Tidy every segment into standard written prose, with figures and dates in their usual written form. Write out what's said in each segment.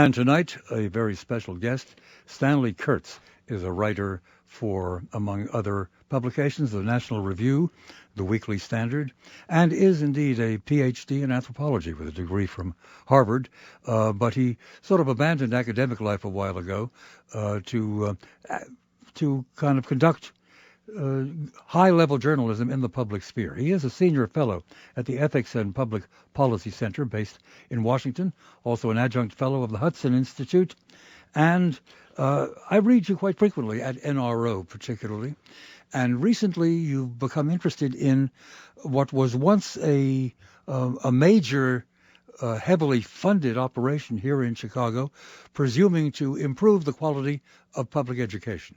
And tonight, a very special guest, Stanley Kurtz, is a writer for, among other publications, the National Review, the Weekly Standard, and is indeed a PhD in anthropology with a degree from Harvard. But he sort of abandoned academic life a while ago to kind of conduct uh, high-level journalism in the public sphere. He is a senior fellow at the Ethics and Public Policy Center based in Washington, also an adjunct fellow of the Hudson Institute, and I read you quite frequently at NRO particularly, and recently you've become interested in what was once a major heavily funded operation here in Chicago, presuming to improve the quality of public education.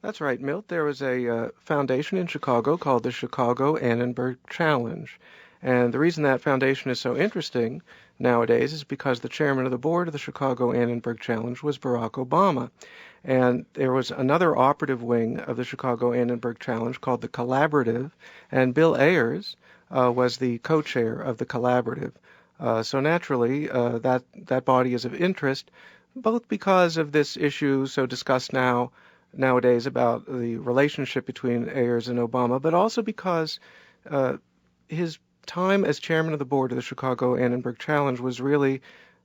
That's right, Milt. There was a foundation in Chicago called the Chicago Annenberg Challenge. And the reason that foundation is so interesting nowadays is because the chairman of the board of the Chicago Annenberg Challenge was Barack Obama. And there was another operative wing of the Chicago Annenberg Challenge called the Collaborative, and Bill Ayers was the co-chair of the Collaborative. So naturally, that body is of interest, both because of this issue so discussed nowadays about the relationship between Ayers and Obama, but also because his time as chairman of the board of the Chicago Annenberg Challenge was really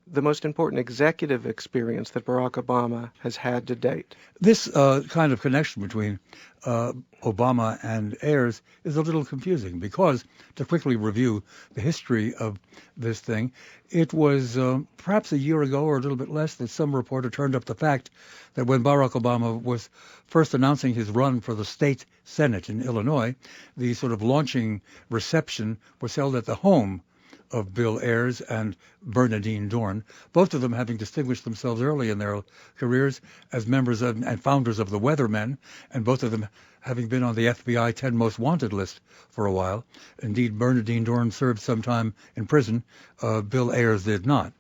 the most important executive experience that Barack Obama has had to date. This kind of connection between Obama and Ayers is a little confusing because, to quickly review the history of this thing, it was perhaps a year ago or a little bit less that some reporter turned up the fact that when Barack Obama was first announcing his run for the state Senate in Illinois, the sort of launching reception was held at the home of Bill Ayers and Bernardine Dorn, both of them having distinguished themselves early in their careers as members of, and founders of the Weathermen, and both of them having been on the FBI 10 Most Wanted list for a while. Indeed, Bernardine Dorn served some time in prison. Bill Ayers did not.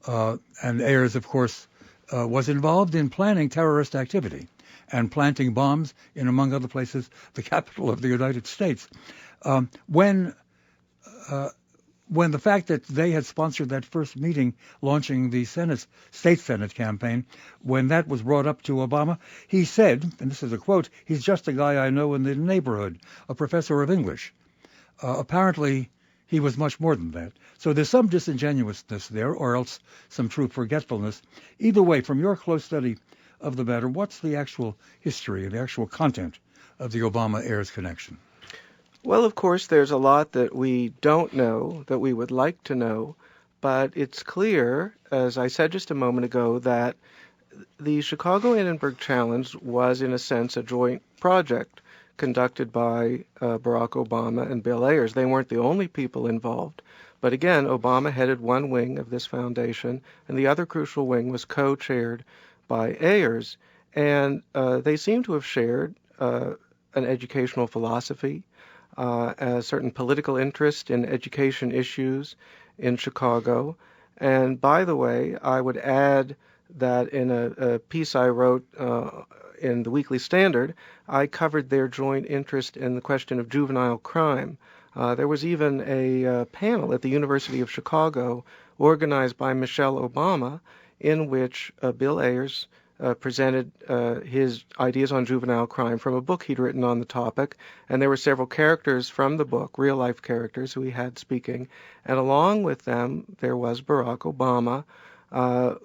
And Ayers, of course, was involved in planning terrorist activity and planting bombs in, among other places, the capital of the United States. When the fact that they had sponsored that first meeting launching the state Senate campaign, when that was brought up to Obama, he said, and this is a quote, "He's just a guy I know in the neighborhood, a professor of English." Apparently, he was much more than that. So there's some disingenuousness there, or else some true forgetfulness. Either way, from your close study of the matter, what's the actual history and the actual content of the Obama-Ayers connection? Well, of course, there's a lot that we don't know that we would like to know, but it's clear, as I said just a moment ago, that the Chicago Annenberg Challenge was, in a sense, a joint project conducted by Barack Obama and Bill Ayers. They weren't the only people involved. But again, Obama headed one wing of this foundation, and the other crucial wing was co-chaired by Ayers. And they seem to have shared an educational philosophy, a certain political interest in education issues in Chicago. And by the way, I would add that in a piece I wrote in the Weekly Standard, I covered their joint interest in the question of juvenile crime. There was even a panel at the University of Chicago organized by Michelle Obama in which Bill Ayers presented his ideas on juvenile crime from a book he'd written on the topic, and there were several characters from the book, real-life characters who he had speaking, and along with them there was Barack Obama,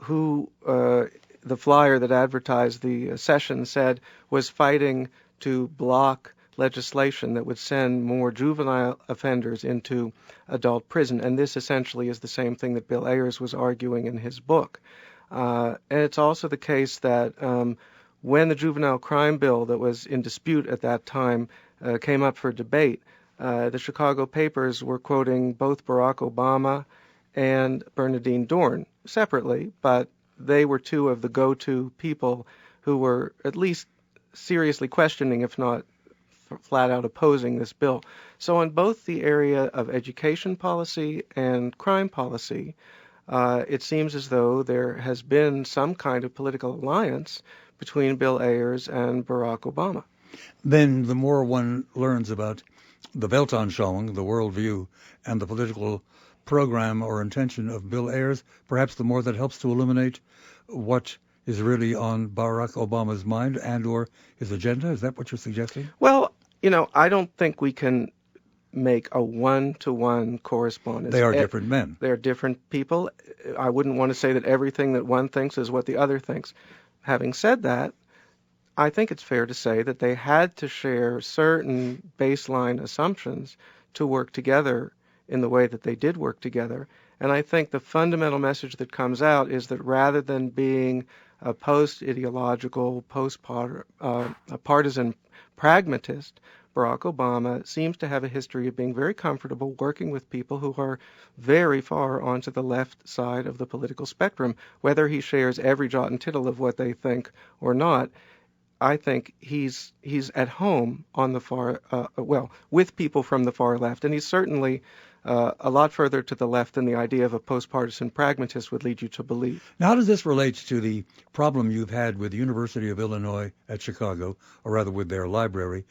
who the flyer that advertised the session said was fighting to block legislation that would send more juvenile offenders into adult prison, and this essentially is the same thing that Bill Ayers was arguing in his book. And it's also the case that when the juvenile crime bill that was in dispute at that time came up for debate, the Chicago papers were quoting both Barack Obama and Bernardine Dorn separately, but they were two of the go-to people who were at least seriously questioning, if not flat out opposing this bill. So on both the area of education policy and crime policy, it seems as though there has been some kind of political alliance between Bill Ayers and Barack Obama. Then the more one learns about the Weltanschauung, the worldview, and the political program or intention of Bill Ayers, perhaps the more that helps to illuminate what is really on Barack Obama's mind and or his agenda? Is that what you're suggesting? Well, I don't think we can make a one-to-one correspondence. They are different men. They're different people. I wouldn't want to say that everything that one thinks is what the other thinks. Having said that, I think it's fair to say that they had to share certain baseline assumptions to work together in the way that they did work together. And I think the fundamental message that comes out is that rather than being a post-ideological, partisan pragmatist, Barack Obama seems to have a history of being very comfortable working with people who are very far onto the left side of the political spectrum. Whether he shares every jot and tittle of what they think or not, I think he's at home on the far, with people from the far left, and he's certainly a lot further to the left than the idea of a post-partisan pragmatist would lead you to believe. Now, how does this relate to the problem you've had with the University of Illinois at Chicago, or rather with their library,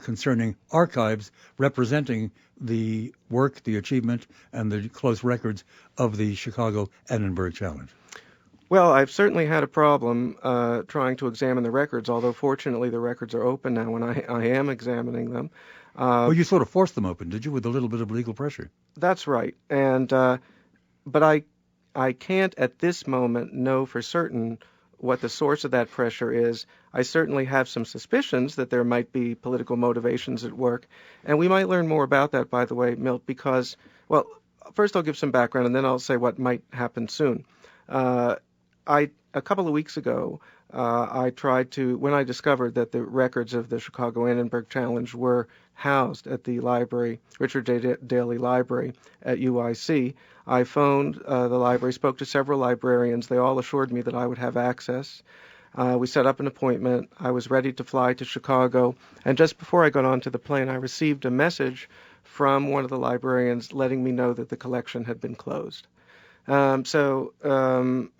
concerning archives representing the work, the achievement, and the close records of the Chicago Edinburgh Challenge? Well, I've certainly had a problem trying to examine the records, although fortunately the records are open now and I am examining them. Well, you sort of forced them open, did you, with a little bit of legal pressure? That's right. And but I can't at this moment know for certain what the source of that pressure is. I certainly have some suspicions that there might be political motivations at work. And we might learn more about that, by the way, Milt, because, well, first I'll give some background and then I'll say what might happen soon. A couple of weeks ago, I tried to, when I discovered that the records of the Chicago Edinburgh Challenge were housed at the library, Richard J. Daley Library at UIC, I phoned the library, spoke to several librarians. They all assured me that I would have access. We set up an appointment. I was ready to fly to Chicago. And just before I got onto the plane, I received a message from one of the librarians letting me know that the collection had been closed. So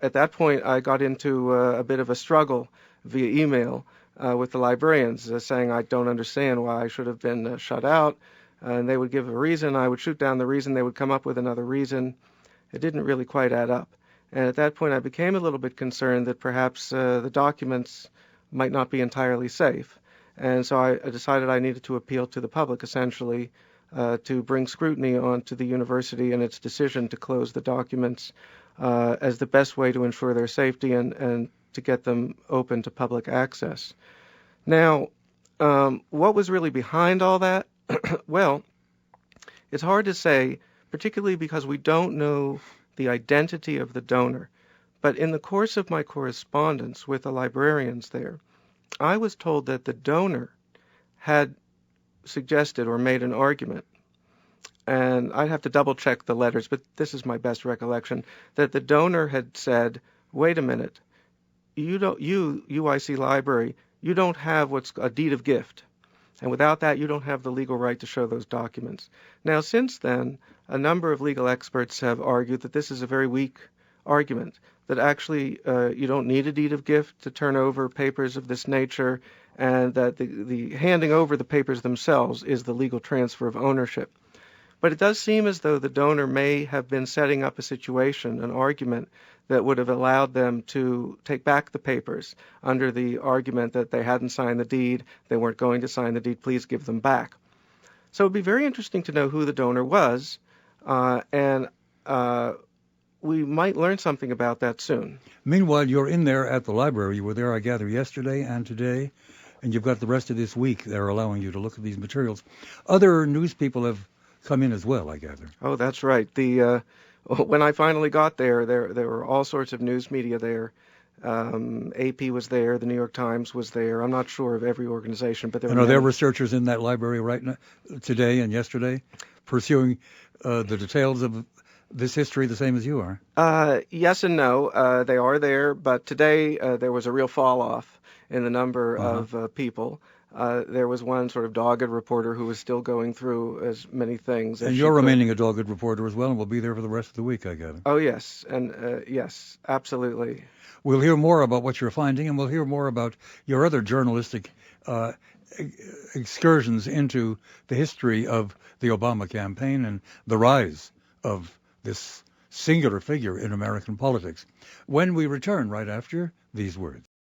at that point, I got into a bit of a struggle via email with the librarians, saying I don't understand why I should have been shut out. And they would give a reason. I would shoot down the reason. They would come up with another reason. It didn't really quite add up. And at that point, I became a little bit concerned that perhaps the documents might not be entirely safe. And so I decided I needed to appeal to the public, essentially, to bring scrutiny onto the university and its decision to close the documents as the best way to ensure their safety and to get them open to public access. Now, what was really behind all that? Well, it's hard to say, particularly because we don't know the identity of the donor. But in the course of my correspondence with the librarians there, I was told that the donor had suggested or made an argument, and I'd have to double check the letters, but this is my best recollection, that the donor had said, wait a minute, you UIC Library, you don't have what's a deed of gift. And without that, you don't have the legal right to show those documents. Now, since then, a number of legal experts have argued that this is a very weak argument, that actually you don't need a deed of gift to turn over papers of this nature, and that the handing over the papers themselves is the legal transfer of ownership. But it does seem as though the donor may have been setting up a situation, an argument, that would have allowed them to take back the papers under the argument that they hadn't signed the deed, they weren't going to sign the deed, please give them back. So it would be very interesting to know who the donor was, and we might learn something about that soon. Meanwhile, you're in there at the library. You were there, I gather, yesterday and today, and you've got the rest of this week they're allowing you to look at these materials. Other news people have come in as well, I gather. Oh, that's right. When I finally got there were all sorts of news media there. AP was there, the New York Times was there. I'm not sure of every organization, but there were And are there many. researchers in that library right now, today and yesterday, pursuing the details of this history the same as you are? Yes and no. They are there, but today there was a real fall off in the number of people. There was one sort of dogged reporter who was still going through as many things as And she you're could. remaining a dogged reporter as well, and will be there for the rest of the week, I gather. Oh, yes. And yes, absolutely. We'll hear more about what you're finding, and we'll hear more about your other journalistic excursions into the history of the Obama campaign and the rise of this singular figure in American politics. When we return right after these words.